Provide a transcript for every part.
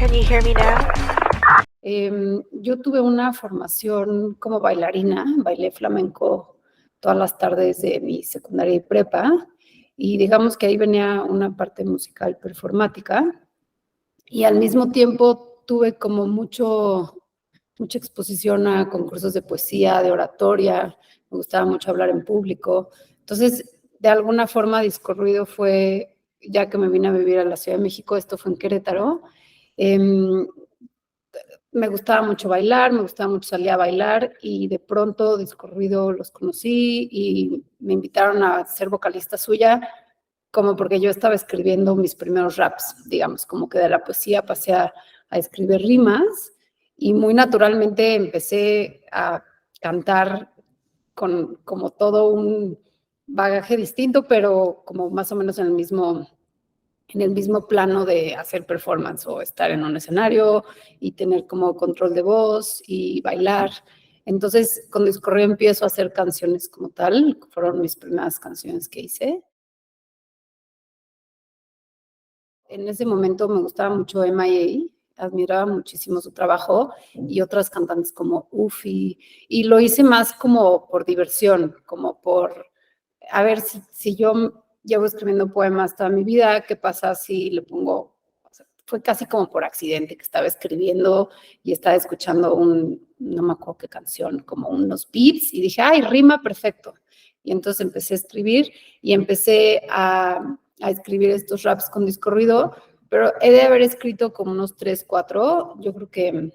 Can you hear me now? Yo tuve una formación como bailarina, bailé flamenco todas las tardes de mi secundaria y prepa, y digamos que ahí venía una parte musical performática, y al mismo tiempo tuve como mucha exposición a concursos de poesía, de oratoria, me gustaba mucho hablar en público. Entonces, de alguna forma, Discorruido fue, ya que me vine a vivir a la Ciudad de México, esto fue en Querétaro, me gustaba mucho bailar, me gustaba mucho salir a bailar y de pronto Discorruido los conocí y me invitaron a ser vocalista suya, como porque yo estaba escribiendo mis primeros raps, digamos, como que de la poesía pasé a escribir rimas y muy naturalmente empecé a cantar con como todo un bagaje distinto, pero como más o menos en el mismo plano de hacer performance o estar en un escenario y tener como control de voz y bailar. Entonces, con Discorruido empiezo a hacer canciones como tal, fueron mis primeras canciones que hice. En ese momento me gustaba mucho MIA, admiraba muchísimo su trabajo y otras cantantes como Ufi, y lo hice más como por diversión, como por, a ver, si yo llevo escribiendo poemas toda mi vida, ¿qué pasa si le pongo? O sea, fue casi como por accidente que estaba escribiendo y estaba escuchando no me acuerdo qué canción, como unos beats, y dije, ay, rima perfecto. Y entonces empecé a escribir y empecé a escribir estos raps con Discorruido, pero he de haber escrito como unos 3, 4. Yo creo que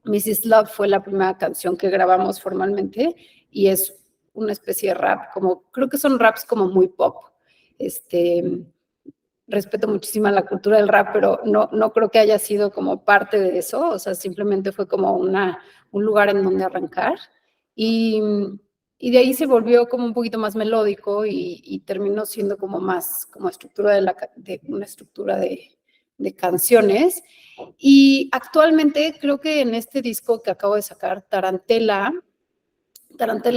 Mrs. Love fue la primera canción que grabamos formalmente y es una especie de rap, como creo que son raps como muy pop. Respeto muchísimo la cultura del rap, pero no creo que haya sido como parte de eso, o sea, simplemente fue como un lugar en donde arrancar. Y, y de ahí se volvió como un poquito más melódico y terminó siendo como más como estructura de una estructura de canciones. Y actualmente creo que en este disco que acabo de sacar, Tarantela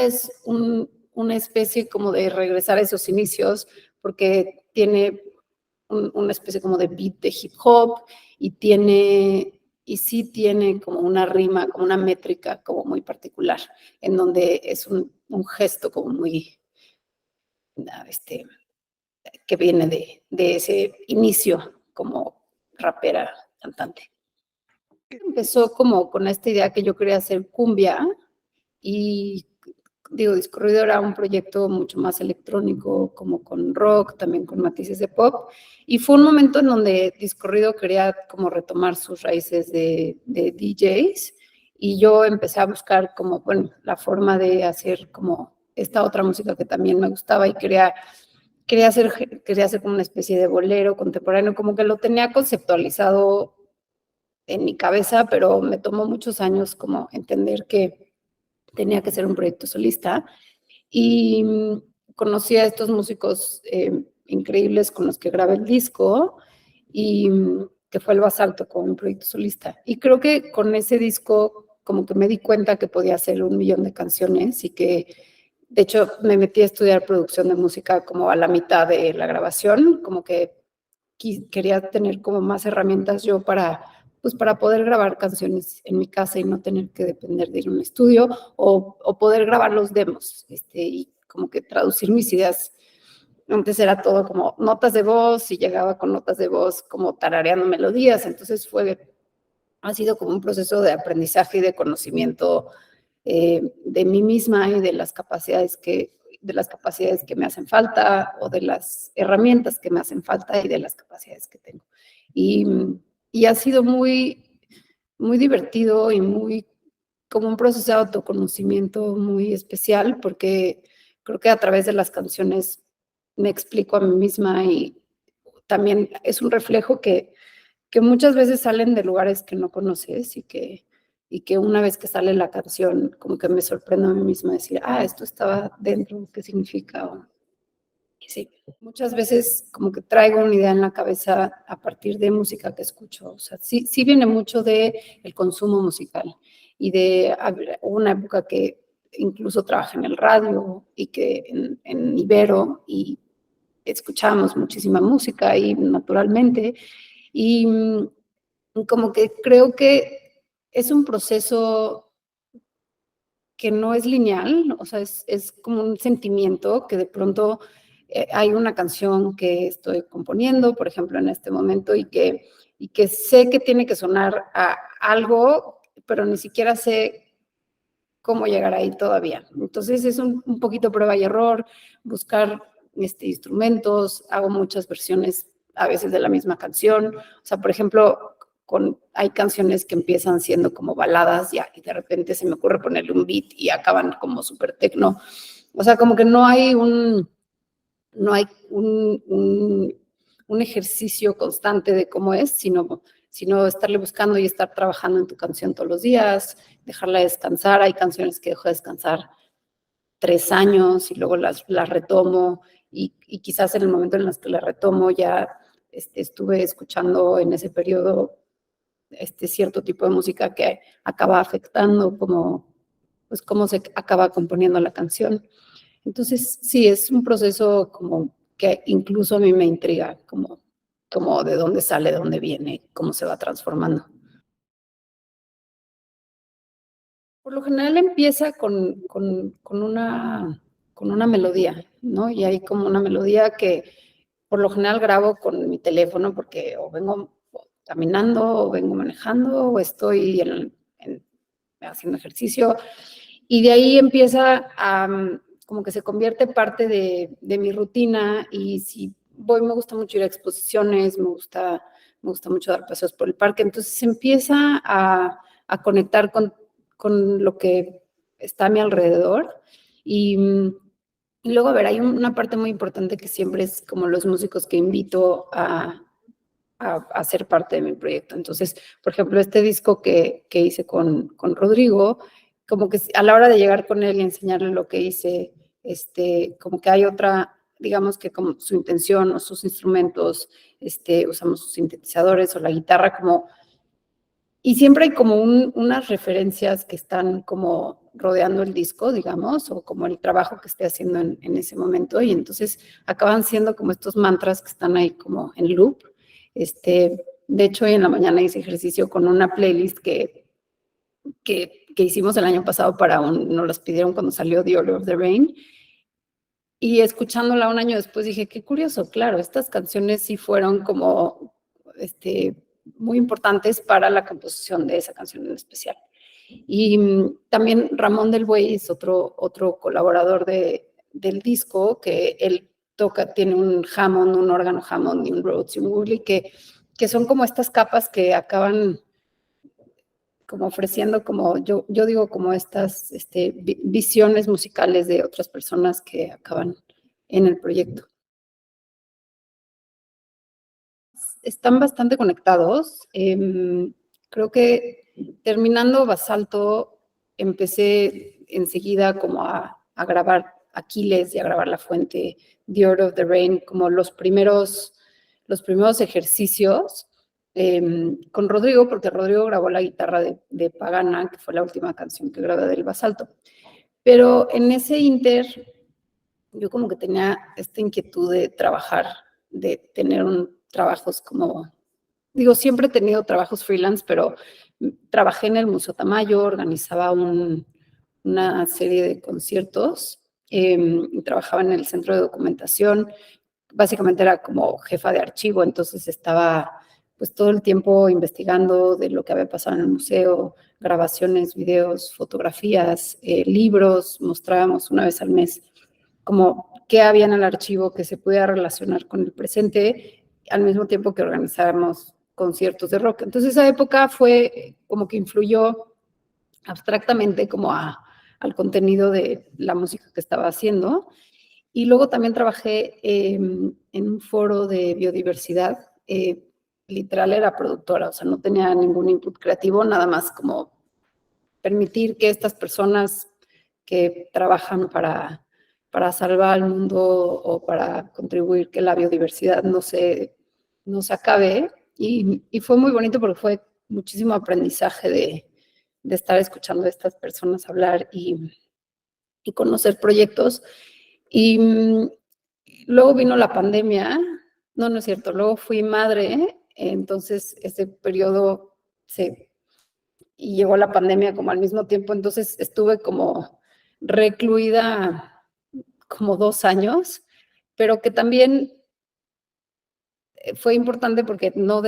es una especie como de regresar a esos inicios, porque tiene una especie como de beat de hip hop y sí tiene como una rima, como una métrica como muy particular, en donde es un gesto como muy, que viene de ese inicio como rapera, cantante. Empezó como con esta idea que yo quería hacer cumbia y digo, Discorruido era un proyecto mucho más electrónico, como con rock, también con matices de pop, y fue un momento en donde Discorruido quería como retomar sus raíces de DJs, y yo empecé a buscar como, bueno, la forma de hacer como esta otra música que también me gustaba y quería hacer como una especie de bolero contemporáneo, como que lo tenía conceptualizado en mi cabeza, pero me tomó muchos años como entender que tenía que ser un proyecto solista y conocí a estos músicos increíbles con los que grabé el disco y que fue El Basalto como un proyecto solista. Y creo que con ese disco como que me di cuenta que podía hacer 1,000,000 de canciones y que de hecho me metí a estudiar producción de música como a la mitad de la grabación, como que quería tener como más herramientas yo pues para poder grabar canciones en mi casa y no tener que depender de ir a un estudio o poder grabar los demos y como que traducir mis ideas. Antes era todo como notas de voz y llegaba con notas de voz como tarareando melodías, entonces ha sido como un proceso de aprendizaje y de conocimiento de mí misma y de las capacidades que me hacen falta o de las herramientas que me hacen falta y de las capacidades que tengo. Y, y ha sido muy divertido y muy como un proceso de autoconocimiento muy especial porque creo que a través de las canciones me explico a mí misma y también es un reflejo que muchas veces salen de lugares que no conoces y que una vez que sale la canción, como que me sorprendo a mí misma decir, esto estaba dentro, ¿qué significa? Y sí, muchas veces como que traigo una idea en la cabeza a partir de música que escucho. O sea, sí viene mucho de el consumo musical y de una época que incluso trabajé en el radio y que en Ibero y escuchábamos muchísima música y naturalmente. Y como que creo que es un proceso que no es lineal, o sea, es como un sentimiento que de pronto hay una canción que estoy componiendo, por ejemplo, en este momento, y que sé que tiene que sonar a algo, pero ni siquiera sé cómo llegar ahí todavía. Entonces es un poquito prueba y error, buscar instrumentos, hago muchas versiones a veces de la misma canción. O sea, por ejemplo, hay canciones que empiezan siendo como baladas ya, y de repente se me ocurre ponerle un beat y acaban como súper tecno. O sea, como que no hay un ejercicio constante de cómo es, sino estarle buscando y estar trabajando en tu canción todos los días, dejarla descansar. Hay canciones que dejo descansar 3 años y luego las retomo, y quizás en el momento en el que las retomo ya estuve escuchando en ese periodo cierto tipo de música que acaba afectando pues cómo se acaba componiendo la canción. Entonces, sí, es un proceso como que incluso a mí me intriga, como de dónde sale, de dónde viene, cómo se va transformando. Por lo general empieza con una melodía, ¿no? Y hay como una melodía que por lo general grabo con mi teléfono porque o vengo caminando, o vengo manejando, o estoy haciendo ejercicio, y de ahí empieza como que se convierte parte de mi rutina. Y si voy, me gusta mucho ir a exposiciones, me gusta mucho dar paseos por el parque, entonces se empieza a conectar con lo que está a mi alrededor. Y luego, a ver, hay una parte muy importante que siempre es como los músicos que invito a ser parte de mi proyecto. Entonces, por ejemplo, este disco que hice con Rodrigo, como que a la hora de llegar con él y enseñarle lo que hice, como que hay otra, digamos que como su intención o sus instrumentos, usamos sus sintetizadores o la guitarra como, y siempre hay como unas referencias que están como rodeando el disco, digamos, o como el trabajo que esté haciendo en ese momento, y entonces acaban siendo como estos mantras que están ahí como en loop. De hecho, hoy en la mañana hice ejercicio con una playlist que hicimos el año pasado nos las pidieron cuando salió The Order of the Rain, y escuchándola un año después dije, qué curioso, claro, estas canciones sí fueron como muy importantes para la composición de esa canción en especial. Y también Ramón del Buey es otro colaborador del disco, que él tiene un Hammond, un órgano Hammond y un Rhodes y un Wooley, que son como estas capas que acaban como ofreciendo, como yo digo, como estas visiones musicales de otras personas que acaban en el proyecto. Están bastante conectados. Creo que terminando Basalto, empecé enseguida como a grabar Aquiles y a grabar La Fuente, The Order of the Rain, como los primeros ejercicios con Rodrigo, porque Rodrigo grabó la guitarra de Pagana, que fue la última canción que grabé del Basalto. Pero en ese inter, yo como que tenía esta inquietud de trabajar, de tener trabajos como, digo, siempre he tenido trabajos freelance, pero trabajé en el Museo Tamayo, organizaba una serie de conciertos, trabajaba en el centro de documentación. Básicamente era como jefa de archivo, entonces estaba pues todo el tiempo investigando de lo que había pasado en el museo, grabaciones, videos, fotografías, libros. Mostrábamos una vez al mes como qué había en el archivo que se pudiera relacionar con el presente, al mismo tiempo que organizábamos conciertos de rock. Entonces esa época fue como que influyó abstractamente como al contenido de la música que estaba haciendo. Y luego también trabajé en un foro de biodiversidad. Literal era productora, o sea, no tenía ningún input creativo, nada más como permitir que estas personas que trabajan para salvar al mundo o para contribuir que la biodiversidad no se acabe. Y fue muy bonito porque fue muchísimo aprendizaje de estar escuchando a estas personas hablar y conocer proyectos. Y luego vino la pandemia. No es cierto, luego fui madre, entonces ese periodo y llegó la pandemia como al mismo tiempo, entonces estuve como recluida como 2 años, pero que también fue importante porque no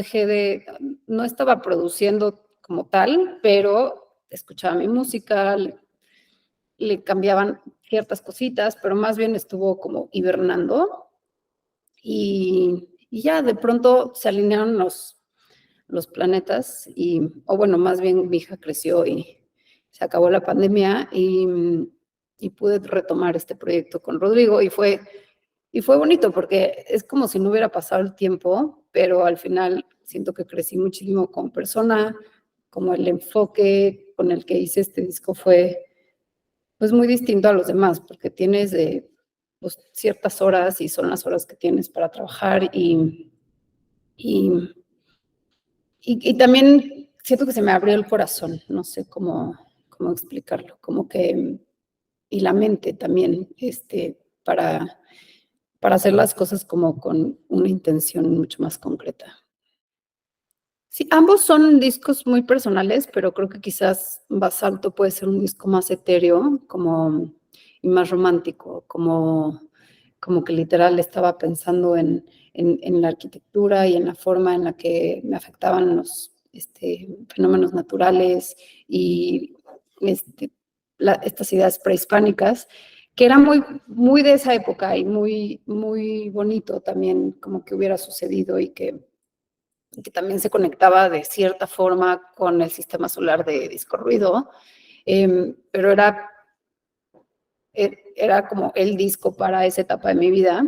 estaba produciendo como tal, pero escuchaba mi música, le cambiaban ciertas cositas, pero más bien estuvo como hibernando y ya de pronto se alinearon los planetas o bueno, más bien mi hija creció y se acabó la pandemia y pude retomar este proyecto con Rodrigo y fue bonito porque es como si no hubiera pasado el tiempo, pero al final siento que crecí muchísimo como persona, como el enfoque con el que hice este disco fue pues muy distinto a los demás, porque tienes pues, ciertas horas y son las horas que tienes para trabajar y, y también siento que se me abrió el corazón, no sé cómo explicarlo, como que, y la mente también, para, para hacer las cosas como con una intención mucho más concreta. Sí, ambos son discos muy personales, pero creo que quizás Basalto puede ser un disco más etéreo, y más romántico, como que literal estaba pensando en la arquitectura y en la forma en la que me afectaban los fenómenos naturales y estas ideas prehispánicas, que era muy, muy de esa época y muy, muy bonito también como que hubiera sucedido y que también se conectaba de cierta forma con el sistema solar de Disco Ruido, pero era como el disco para esa etapa de mi vida.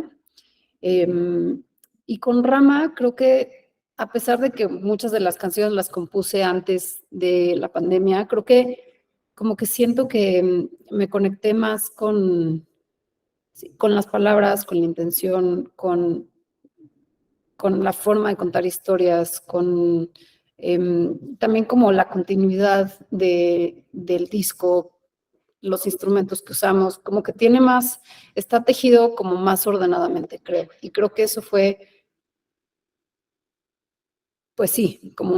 Y con Rama creo que a pesar de que muchas de las canciones las compuse antes de la pandemia, creo que como que siento que me conecté más con las palabras, con la intención, con la forma de contar historias, también como la continuidad del disco, los instrumentos que usamos, como que está tejido como más ordenadamente, creo. Y creo que eso fue, pues sí, como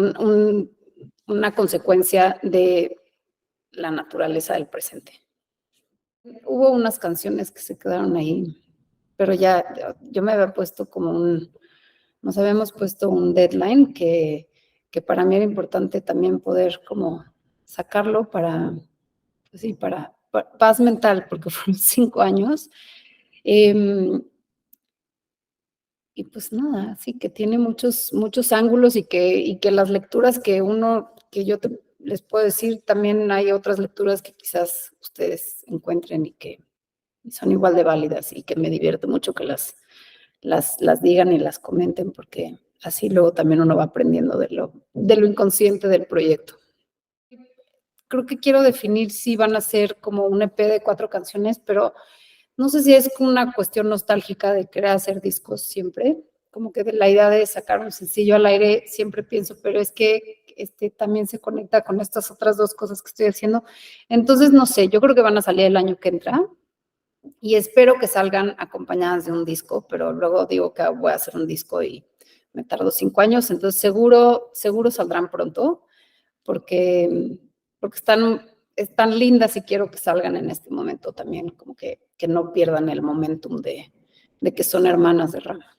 una consecuencia de la naturaleza del presente. Hubo unas canciones que se quedaron ahí, pero ya yo me había puesto nos habíamos puesto un deadline que para mí era importante también poder como sacarlo pues sí, para paz mental, porque fueron 5 años. Y pues nada, sí, que tiene muchos, muchos ángulos y que las lecturas que yo les puedo decir, también hay otras lecturas que quizás ustedes encuentren y que son igual de válidas y que me divierte mucho que las digan y las comenten, porque así luego también uno va aprendiendo de lo inconsciente del proyecto. Creo que quiero definir si van a ser como un EP de 4 canciones, pero no sé si es una cuestión nostálgica de querer hacer discos siempre, como que de la idea de sacar un sencillo al aire siempre pienso, pero es que también se conecta con estas otras 2 cosas que estoy haciendo. Entonces, no sé, yo creo que van a salir el año que entra y espero que salgan acompañadas de un disco, pero luego digo que voy a hacer un disco y me tardo 5 años, entonces seguro saldrán pronto porque están lindas y quiero que salgan en este momento también, como que no pierdan el momentum de que son hermanas de Rama.